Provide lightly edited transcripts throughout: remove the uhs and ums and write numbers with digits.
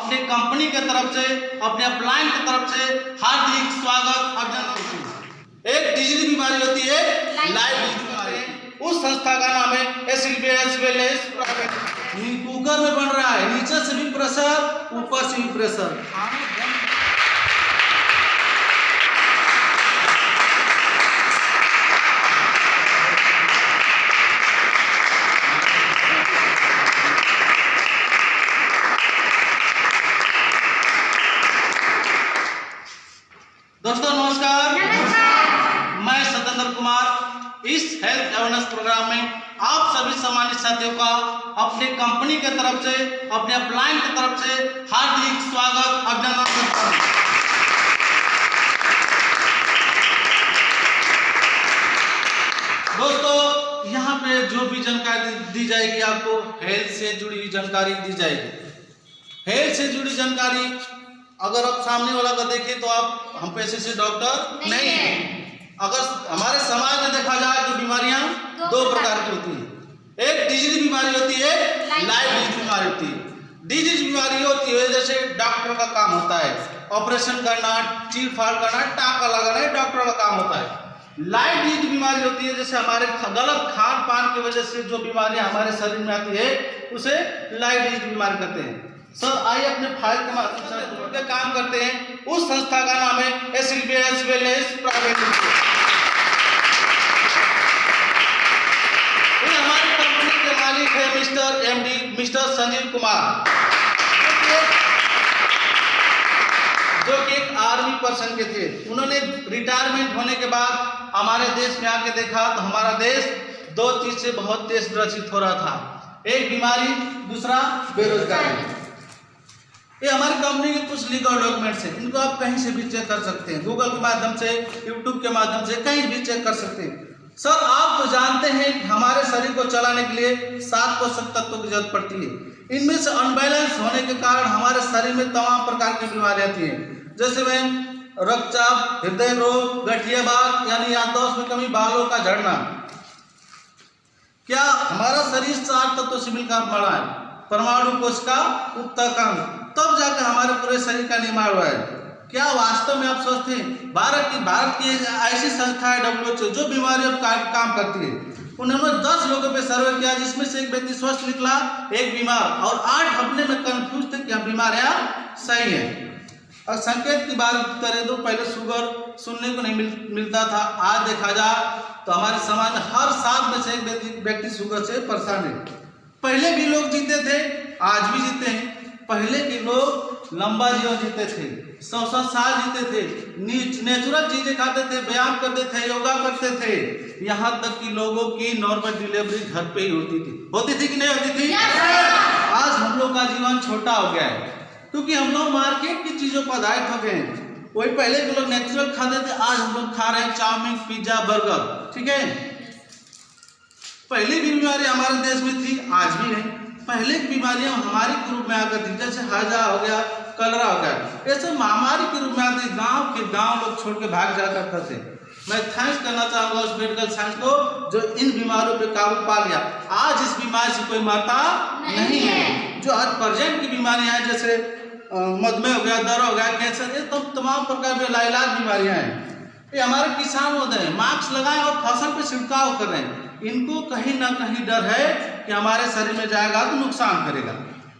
अपने कंपनी के तरफ से, अपने अपलाइन की तरफ से हार्दिक स्वागत अभिनंदन। एक डिजीज बीमारी होती है लाइफ डिजीज बीमारी। उस संस्था का नाम है एसएलबीएस वेलनेस प्राइवेट। कुकर में बन रहा है, नीचे से भी प्रेशर, ऊपर से भी प्रेशर। दोस्तों नमस्कार, मैं सतेंद्र कुमार। इस हेल्थ अवेयरनेस प्रोग्राम में आप सभी सम्मानित साथियों का अपने कंपनी के तरफ से, अपने अपलाइन की तरफ से हार्दिक स्वागत अभिनंदन करता हूं। दोस्तों यहाँ पे जो भी जानकारी दी जाएगी आपको हेल्थ से जुड़ी हुई जानकारी दी जाएगी। हेल्थ से जुड़ी जानकारी अगर आप सामने वाला का देखें तो आप हम पेशे से डॉक्टर नहीं हैं। अगर हमारे समाज में देखा जाए तो बीमारियां दो प्रकार की होती है। एक डिजीज बीमारी होती है, लाइफ डिजीज बीमारी होती है। डिजीज बीमारी होती है जैसे डॉक्टर का काम होता है ऑपरेशन करना, चीर फाड़ करना, टाँका लगाना, डॉक्टर का काम होता है। लाइफ डिजीज बीमारी होती है जैसे हमारे गलत खान पान की वजह से जो बीमारियां हमारे शरीर में आती है उसे लाइफ डिजीज बीमारी कहते हैं। सर आइए अपने फाइल के माध्यम से काम करते हैं। उस संस्था का नाम है एसएलबीएस वेलनेस प्राइवेट। ये हमारी कंपनी के मालिक है mister MD mister Sanjeev Kumar, जो कि एक आर्मी पर्सन के थे। उन्होंने रिटायरमेंट होने के बाद हमारे देश में आके देखा तो हमारा देश दो चीज से बहुत तेज ग्रसित हो रहा था, एक बीमारी, दूसरा बेरोजगारी। ये हमारी कंपनी के कुछ लीगल डॉक्यूमेंट्स हैं, इनको आप कहीं से भी चेक कर सकते हैं, गूगल के माध्यम से, यूट्यूब के माध्यम से कहीं भी चेक कर सकते हैं। सर आप तो जानते हैं कि हमारे शरीर को चलाने के लिए 7 पोषक तत्वों की जरूरत पड़ती है। इनमें से अनबैलेंस होने के कारण हमारे शरीर में तमाम प्रकार की बीमारियां आती हैं, जैसे में रक्तचाप, हृदय रोग, गठियाबात यानी याददाश्त में कमी, बालों का झड़ना। क्या हमारा शरीर 4 तत्वों से मिलकर बना है, परमाणु कोशिका, ऊतक, तब जाकर हमारे पूरे शरीर का निर्माण हुआ है। क्या वास्तव में आप सोचते हैं भारत की ऐसी संस्था है WHO जो बीमारियों पर काम करती है। उन्होंने 10 लोगों पे सर्वे किया जिसमें से एक व्यक्ति स्वस्थ निकला, एक बीमार, और 8 अपने में कंफ्यूज थे कि बीमारियां सही है। और संकेत की बात करें तो पहले शुगर सुनने को नहीं मिलता था, आज देखा जाए तो हमारे समाज में हर 7 में से एक व्यक्ति शुगर से परेशान है। पहले भी लोग जीते थे, आज भी जीते हैं। पहले के लोग लंबा जीवन जीते थे, 100 साल जीते थे, नेचुरल चीजें खाते थे, व्यायाम करते थे, योगा करते थे। यहाँ तक कि लोगों की नॉर्मल डिलीवरी घर पे ही होती थी कि नहीं होती थी? आज हम लोग का जीवन छोटा हो गया है क्योंकि हम लोग मार्केट की चीजों पर आधारित हो गए हैं। वही पहले के लोग नेचुरल खाते थे, आज हम लोग खा रहे हैं चाउमीन, पिज्जा, बर्गर। ठीक है, पहले भी बीमारी हमारे देश में थी, आज भी नहीं। पहले की बीमारियां हमारे के रूप में आकर थी, जैसे हैजा हो गया, कलरा हो गया, ये सब महामारी के रूप में आती। गांव लोग छोड़ के भाग जा करते थे। मैं थैंक्स करना चाहूंगा उस मेडिकल साइंस को जो इन बीमारियों पे काबू पा लिया। आज इस बीमारी से कोई मरता नहीं है। जो आज प्रेजेंट की बीमारियां हैं जैसे मधुमेह हो गया, दर हो गया, कैंसर, ये तमाम प्रकार की लाइलाज बीमारियां हैं। ये हमारे किसान होते हैं, मास्क लगाए और फसल पे छिड़काव कर रहे हैं। इनको कहीं ना कहीं डर है कि हमारे शरीर में जाएगा तो नुकसान करेगा,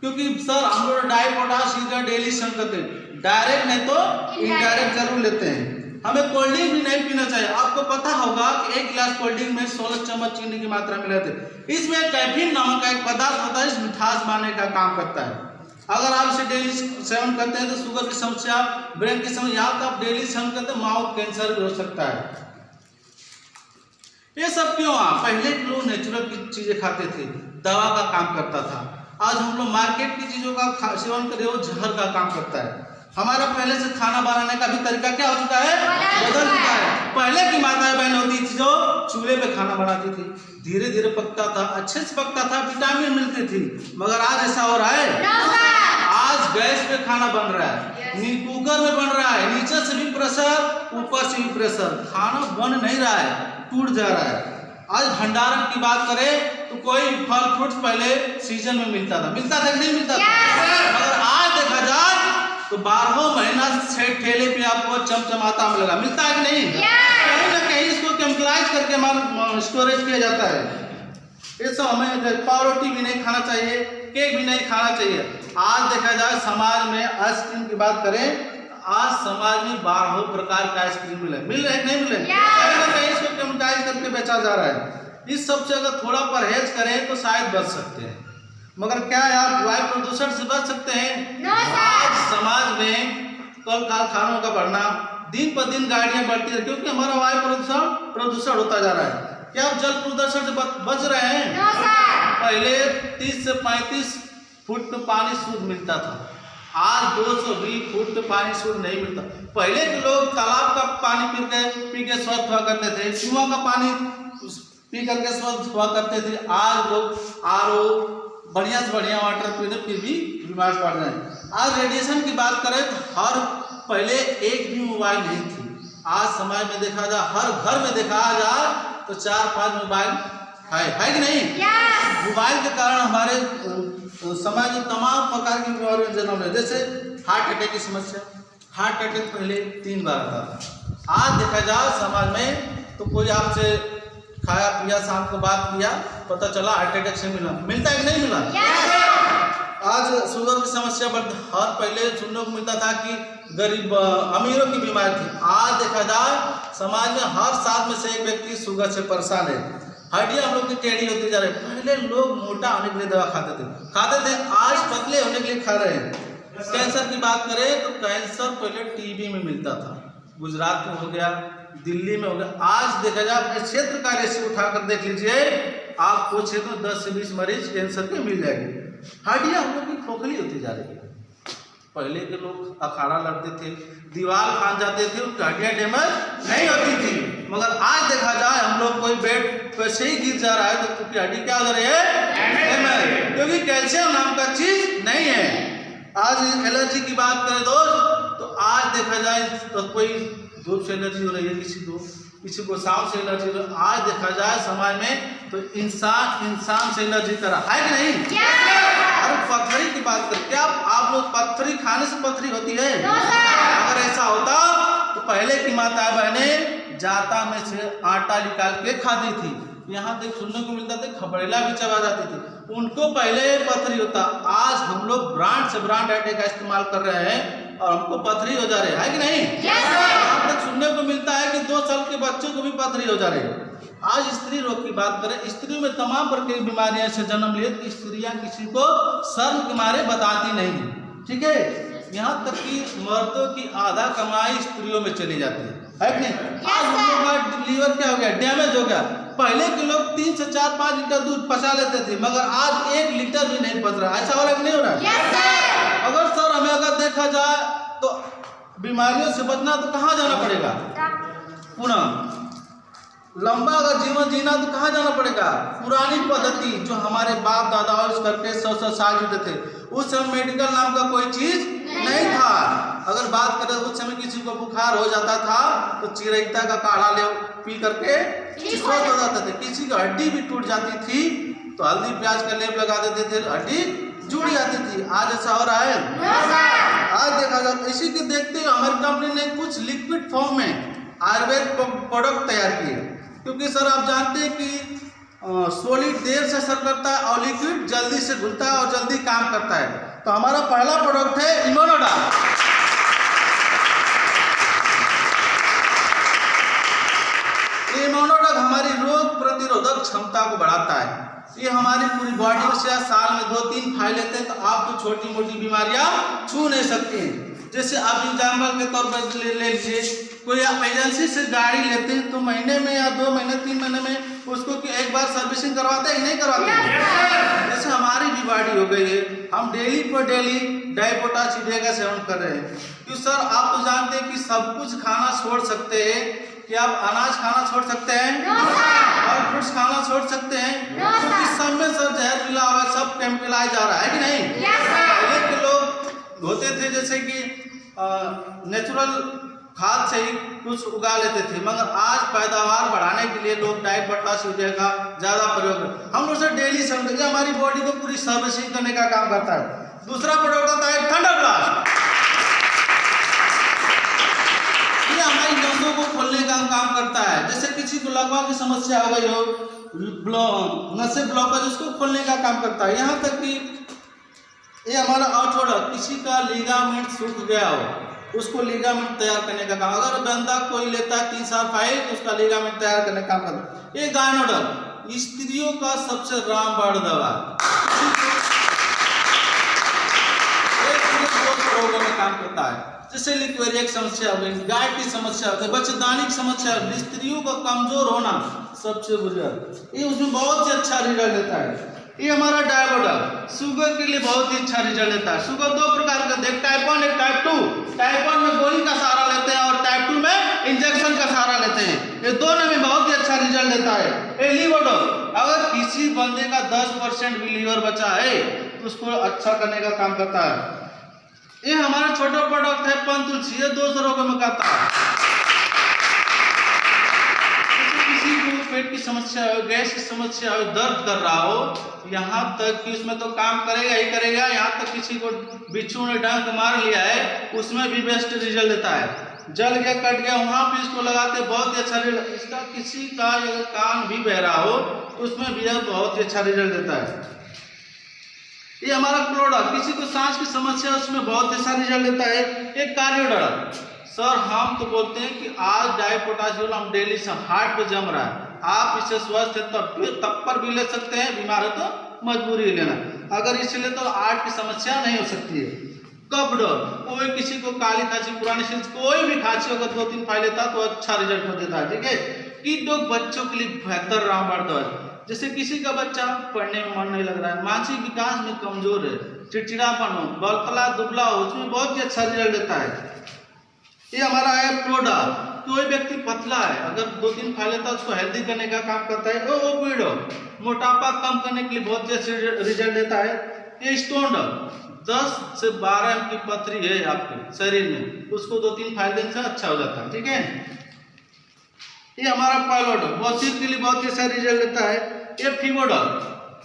क्योंकि सर हम लोग डाई पोटाश यूरिया डेली सेवन करते हैं, डायरेक्ट नहीं तो इनडायरेक्ट जरूर लेते हैं। हमें कोल्ड ड्रिंक भी नहीं पीना चाहिए। आपको पता होगा कि 1 गिलास कोल्ड ड्रिंक में 16 चम्मच चीनी की मात्रा मिलाते हैं। इसमें कैफीन नामक का एक पदार्थ होता है, इस मिठास मारने का काम करता है। अगर आप इसे डेली सेवन करते हैं तो शुगर की समस्या, ब्रेन की समस्या, या तो आप डेली सेवन करते हैं माउथ कैंसर भी हो सकता है। ये सब क्यों? पहले के लोग नेचुरल की चीजें खाते थे, दवा का काम करता था। आज हम लोग मार्केट की चीजों का सेवन कर रहे हो, जहर का काम करता है। हमारा पहले से खाना बनाने का भी तरीका क्या हो चुका है, बदल चुका है। पहले की माताएं बहन होती थी जो चूल्हे पे खाना बनाती थी, धीरे धीरे पकता था, अच्छे से पकता था, विटामिन मिलती थी। मगर आज ऐसा हो रहा है, आज गैस पे खाना बन रहा है, कुकर में बन रहा है, नीचे से भी प्रेशर, ऊपर से भी प्रेशर, खाना बन नहीं रहा है, टूट जा रहा है। आज भंडारण की बात करें तो कोई फल फ्रूट पहले सीजन में मिलता था कि नहीं मिलता था? मगर आज देखा जाए तो 12 महीना से ठेले पे आपको चमचमाता मिलेगा, मिलता है कि नहीं? कहीं ना कहीं इसको केमिकलाइज करके स्टोरेज किया जाता है। ये सब हमें पावरोटी भी नहीं खाना चाहिए, केक भी नहीं खाना चाहिए। आज देखा जाए समाज में आइसक्रीम की बात करें, आज समाज में 12 प्रकार का आइसक्रीम मिल रहे नहीं मिले, कहीं ना कहीं इसको केमिकलाइज करके बेचा जा रहा है। इस सब से अगर थोड़ा परहेज करें तो शायद बच सकते हैं, मगर क्या आप वायु प्रदूषण से बच सकते हैं? आज समाज में कल कारखानों का बढ़ना, दिन पर दिन गाड़ियां बढ़ती है, क्योंकि हमारा वायु प्रदूषण होता जा रहा है। क्या आप जल प्रदूषण से बच रहे हैं? पहले 30 से 35 फुट पानी शुद्ध मिलता था, आज 220 फुट पानी शुद्ध नहीं मिलता। पहले के लोग तालाब का पानी पी के स्वस्थ हुआ करते थे, कुआं का पानी पी करके स्वस्थ हुआ करते थे। आज लोग RO बढ़िया से बढ़िया वाटर पीने फिर भी बीमार पड़ रहे हैं। आज रेडिएशन की बात करें तो पहले एक भी मोबाइल नहीं थी, आज समाज में देखा जाए हर घर में देखा जाए तो 4-5 मोबाइल है कि नहीं? मोबाइल के कारण हमारे समाज में तमाम प्रकार की बीमारियां जन्म ले, जैसे हार्ट अटैक की समस्या। हार्ट अटैक पहले 3 बार आता था, आज देखा जाए समाज में तो कोई आपसे खाया पिया शाम को बात किया, पता चला हार्ट अटैक से मिलता है कि नहीं मिला? आज शुगर की समस्या बढ़, हर पहले सुनने को मिलता था कि गरीब अमीरों की बीमारी थी, आज देखा जाए समाज में हर 7 में से 1 व्यक्ति शुगर से परेशान है। हड्डियां हम लोग की टेढ़ी होती जा रही है। पहले लोग मोटा होने के लिए दवा खाते थे, आज पतले होने के लिए खा रहे हैं। कैंसर की बात करें तो कैंसर पहले टीबी में मिलता था, गुजरात में हो गया, दिल्ली में हो गया, आज देखा जाए अपने क्षेत्र का रेशियो उठाकर देख लीजिए, आपको क्षेत्र में 10 से 20 मरीज कैंसर के मिल जाएंगे। हड्डियां हम लोग की खोखली होती जा रही है। पहले के लोग अखाड़ा लड़ते थे, दीवार फांद जाते थे, उनकी हड्डियां डैमेज नहीं होती थी, मगर आज देखा जाए हम लोग कोई बेड पे से ही गिर जा रहा है तो उसकी हड्डी क्या हो रही है? क्योंकि कैल्शियम नाम का चीज नहीं है। आज एलर्जी की बात करें दोस्त, तो आज देखा जाए तो कोई धूप से एलर्जी हो रही है, किसी को साउंड से एलर्जी हो रही है। आज देखा जाए समाज में तो इंसान से एलर्जी करा है कि नहीं? और पथरी की बात करें, क्या आप लोग पथरी खाने से पथरी होती है? अगर ऐसा होता तो पहले की माता बहनें जाता में से आटा निकाल के खाती थी। यहाँ देख सुनने को मिलता था खबरेला भी चबा जाती थी, उनको पहले पथरी होता। आज हम लोग ब्रांड से ब्रांड आटे का इस्तेमाल कर रहे हैं और हमको पथरी हो जा रही है कि नहीं? यहाँ तक सुनने को मिलता है कि 2 साल के बच्चों को भी पथरी हो जा रही है। आज स्त्री रोग की बात करें, स्त्रियों में तमाम प्रकार की बीमारियां से जन्म लिए, स्त्रियां किसी को शर्म के मारे बताती नहीं, ठीक है? यहाँ तक कि मर्दों की आधा कमाई स्त्रियों में चली जाती है कि नहीं? आज हम लोग का लीवर क्या हो गया? डैमेज हो गया। पहले के लोग 3 से 4-5 लीटर दूध पचा लेते थे, मगर आज 1 लीटर भी नहीं पच रहा। ऐसा हो रहा है कि नहीं हो रहा है? अगर सर हमें अगर देखा जाए तो बीमारियों से बचना तो कहाँ जाना पड़ेगा? पुनः लंबा अगर जीवन जीना तो कहाँ जाना पड़ेगा? पुरानी पद्धति जो हमारे बाप दादा करके 100 साल जीते थे, उस समय मेडिकल नाम का कोई चीज नहीं था। अगर बात करें उस समय किसी को बुखार हो जाता था तो चिरैता का काढ़ा ले पी करके स्वस्थ हो जाते थे। किसी की हड्डी भी टूट जाती थी तो हल्दी प्याज का लेप लगा देते थे, हड्डी जुड़ जाती थी। आज ऐसा हो रहा है? आज देखा जाए इसी के देखते हुए हमारी कंपनी ने कुछ लिक्विड फॉर्म में आयुर्वेद प्रोडक्ट तैयार किए, क्योंकि सर आप जानते हैं कि सॉलिड देर से असर करता है और लिक्विड जल्दी से घुलता है और जल्दी काम करता है। तो हमारा पहला प्रोडक्ट है इम्यूनोडा। इम्यूनोडा हमारी रोग प्रतिरोधक क्षमता को बढ़ाता है। ये हमारी पूरी बॉडी में से साल में 2-3 खाई लेते हैं तो आपको छोटी मोटी बीमारियां छू नहीं सकती हैं। जैसे आप एग्जाम्पल के तौर पर ले लीजिए, कोई आप एजेंसी से गाड़ी लेते हैं तो महीने में या 2 महीने 3 महीने में उसको एक बार सर्विसिंग करवाते हैं कि नहीं करवाते? जैसे हमारी भी बॉडी हो गई है, हम डेली पर डेली डाइपोटासिडे का सेवन कर रहे हैं। क्यों सर? आप तो जानते हैं कि सब कुछ खाना छोड़ सकते हैं, कि आप अनाज खाना छोड़ सकते हैं और फ्रूट्स खाना छोड़ सकते हैं, क्योंकि सब में सर जहर मिला हुआ है, सब केमिकलाइज जा रहा है कि नहीं? पहले के लोग होते थे जैसे कि नेचुरल खाद से ही कुछ उगा लेते थे, मगर आज पैदावार बढ़ाने के लिए लोग डाई पोटाश यूरिया का ज़्यादा प्रयोग करते। हम लोग से डेली समझ हमारी बॉडी को पूरी सर्विसिंग करने का काम करता है। दूसरा प्रोडक्ट आता है थंडर ब्लास्ट। ये हमारी नसों को खोलने का काम करता है। जैसे किसी को लकवा की समस्या हो गई हो, नसें ब्लॉकेज, उसको खोलने का काम करता है। यहाँ तक कि ये हमारा आउटवर्ड, किसी का लिगामेंट सूख गया हो, उसको लिगामेंट तैयार करने का काम, अगर बंदा कोई लेता है 3 साल फाइल तो उसका लिगामेंट तैयार करने का काम करता है। ये गायनोडल स्त्रियों का सबसे रामबाण दवा, रोगों में काम करता है। जैसे लिक्वेरिया की समस्या हो गई, गाय की समस्या हो गई, बच्चेदानी की समस्या हो गई, स्त्रियों का कमजोर होना सबसे बुरा, ये उसमें बहुत ही अच्छा रिजल्ट देता है। ये हमारा डायबोडल शुगर के लिए बहुत ही अच्छा रिजल्ट देता है। शुगर 2 प्रकार का, एक टाइप 1 एक टाइप 2। टाइप 1 में गोली का सहारा लेते हैं और टाइप 2 में इंजेक्शन का सहारा लेते हैं। ये दोनों में बहुत ही अच्छा रिजल्ट देता है। ये लीवोडल, अगर किसी बंदे का 10% भी लीवर बचा है तो उसको अच्छा करने का काम करता है। ये हमारा छोटा प्रोडक्ट है पंतुलसी, ये 200 रोगों में करता है। किसी को पेट की समस्या हो, गैस की समस्या हो, दर्द कर रहा हो, यहाँ तक कि उसमें तो काम करेगा ही करेगा। यहाँ तक किसी को बिच्छू ने डंक मार लिया है, उसमें भी बेस्ट रिजल्ट देता है। जल गया, कट गया, वहाँ भी इसको लगाते बहुत ही अच्छा रिजल्ट। इसका किसी का अगर कान भी बह रहा हो तो उसमें भी बहुत ही अच्छा रिजल्ट देता है। ये हमारा प्रोडक्ट, किसी को सांस की समस्या उसमें बहुत अच्छा रिजल्ट देता है। एक कार्डियोडल, सर हम तो बोलते हैं कि आज डाई पोटाशियम हम डेली से हार्ट पे जम रहा है, आप इसे स्वस्थ है तब पर भी ले सकते हैं, बीमार है तो मजबूरी लेना, अगर इसे ले तो हार्ट की समस्या नहीं हो सकती है। कपडोल, कोई किसी को काली खांसी, पुरानी सीज, कोई भी खांसी अगर 2-3 फाइल लेता तो अच्छा रिजल्ट हो देता है। ठीक है। कीटों बच्चों के लिए बेहतर रामबाण दवा, जैसे किसी का बच्चा पढ़ने में मन नहीं लग रहा है, मानसिक विकास में कमजोर है, चिड़चिड़ापन हो, बलकला दुबला हो, उसमें बहुत ही अच्छा रिजल्ट देता है। ये हमारा है प्रोडा, कोई व्यक्ति पतला है अगर 2-3 खा लेता है उसको हेल्दी करने का काम करता है। ओपिडो, मोटापा कम करने के लिए बहुत ही अच्छे रिजल्ट देता है। ये स्टोन 10 से 12 एम की पथरी है आपके शरीर में, उसको 2-3 फाइल देने से अच्छा हो जाता है। ठीक है। ये हमारा पाइलोडल, बौछिर के लिए बहुत ही अच्छा रिजल्ट देता है। ये फीवोडल,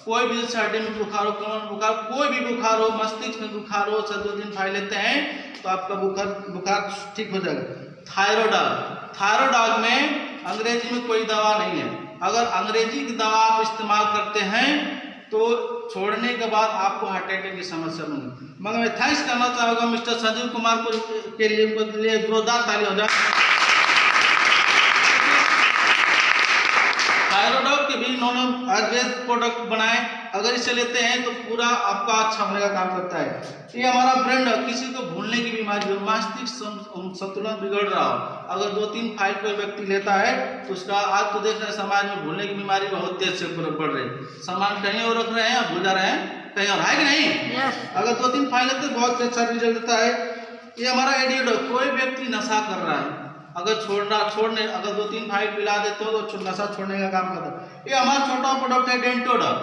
कोई भी जैसे हड्डी में बुखार हो, कमर में बुखार, कोई भी बुखार हो, मस्तिष्क में बुखार हो, 2-3 फाइल लेते हैं तो आपका बुखार ठीक हो जाएगा। थायरोडॉल में अंग्रेजी में कोई दवा नहीं है, अगर अंग्रेजी की दवा आप इस्तेमाल करते हैं तो छोड़ने के बाद आपको हार्ट अटैक की समस्या बनेगी। मगर मैं थैंक्स करना चाहूँगा मिस्टर संजीव कुमार के लिए जोरदार ताली हो जाए। थायरोडॉल के भी इन्होंने आयुर्वेद प्रोडक्ट बनाए, अगर इसे लेते हैं तो पूरा आपका अच्छा होने का काम करता है। ये हमारा ब्रेन, किसी को भूलने की बीमारी हो, मस्तिष्क संतुलन बिगड़ रहा हो, अगर 2-3 फाइल कोई व्यक्ति लेता है तो उसका, आज तो देख रहे हैं समाज में भूलने की बीमारी बहुत तेज से बढ़ रही है, सामान कहीं और रख रहे हैं, भूल जा रहे हैं कहीं और, है कि नहीं? अगर 2-3 फाइल लेते तो बहुत अच्छा रिजल्ट देता है। ये हमारा एडियोडो, कोई व्यक्ति नशा कर रहा है, अगर छोड़ने अगर 2-3 फाइल पिला देते हो तो नशा छोड़ने का काम करता है। ये हमारा छोटा प्रोडक्ट है डेंटोडल,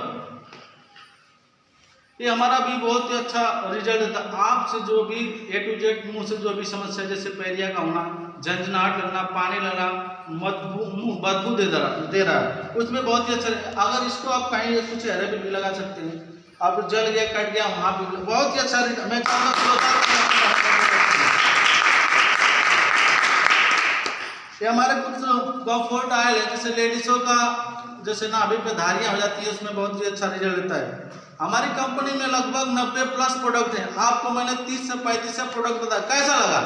ये हमारा भी बहुत ही अच्छा रिजल्ट देता है। आपसे जो भी A to Z मुंह से जो भी समस्या, जैसे पैरिया का होना, झंझनाहट लगना, पानी लगना, बदबू दे रहा है, उसमें बहुत ही अच्छा। अगर इसको आप कहीं कुछ चेहरे पे भी लगा सकते हैं, आप जल गया, कट गया, वहाँ पे बहुत ही अच्छा रिजल्ट। मैं ये हमारे कुछ कंफर्ट आयल है, जैसे लेडीजों का जैसे नाभि पे धारियां हो जाती है, उसमें बहुत ही अच्छा रिजल्ट देता है। हमारी कंपनी में लगभग 90+ प्रोडक्ट हैं, आपको मैंने 30 से 35 प्रोडक्ट बताया, कैसा लगा?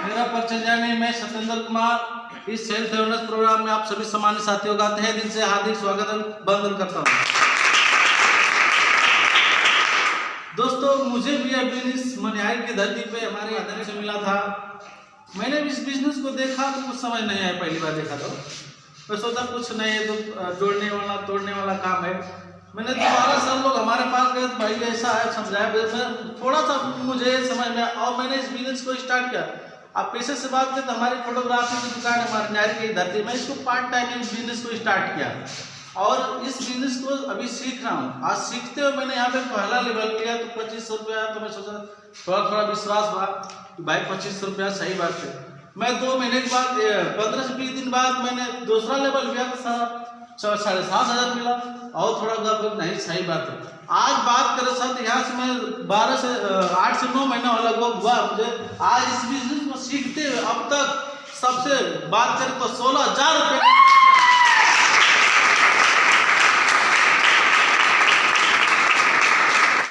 मेरा परिचय जाने, मैं सत्येंद्र कुमार इस सेल्फ अवेयरनेस प्रोग्राम में आप सभी सामान्य साथियों का तहे दिल से हार्दिक स्वागत वंदन करता हूँ। दोस्तों, मुझे भी यह बिजनेस मनिहारी की धरती पे हमारे आदमी से मिला था। मैंने इस बिजनेस को देखा तो कुछ समझ नहीं आया, पहली बार देखा तो मैं सोचा कुछ नहीं है, तो जोड़ने वाला तोड़ने वाला काम है। मैंने दोबारा सब लोग हमारे पास गए, भाई ऐसा है, समझाया, थोड़ा सा मुझे समझ में, और मैंने इस बिजनेस को स्टार्ट किया। आप पैसे से बात करें तो हमारी फोटोग्राफी की दुकान है हमारे न्यारी की धरती में, इसको पार्ट टाइम इस बिजनेस को स्टार्ट किया और इस बिजनेस को अभी सीख रहा हूँ। आज सीखते हुए मैंने यहाँ पे पहला लेवल लिया तो 2500 रुपया, तो मैं सोचा थोड़ा विश्वास हुआ कि भाई 2500 रुपया सही बात है। मैं 2 महीने के बाद 15 से 20 दिन बाद मैंने दूसरा लेवल लिया तो सारा 7,500 मिला और थोड़ा गप नहीं सही बात है। आज बात करें सर यहाँ से मैं 8 से 9 महीना लगभग हुआ मुझे आज इस बिजनेस को सीखते हुए। अब तक सबसे बात करें तो 16,000 रुपये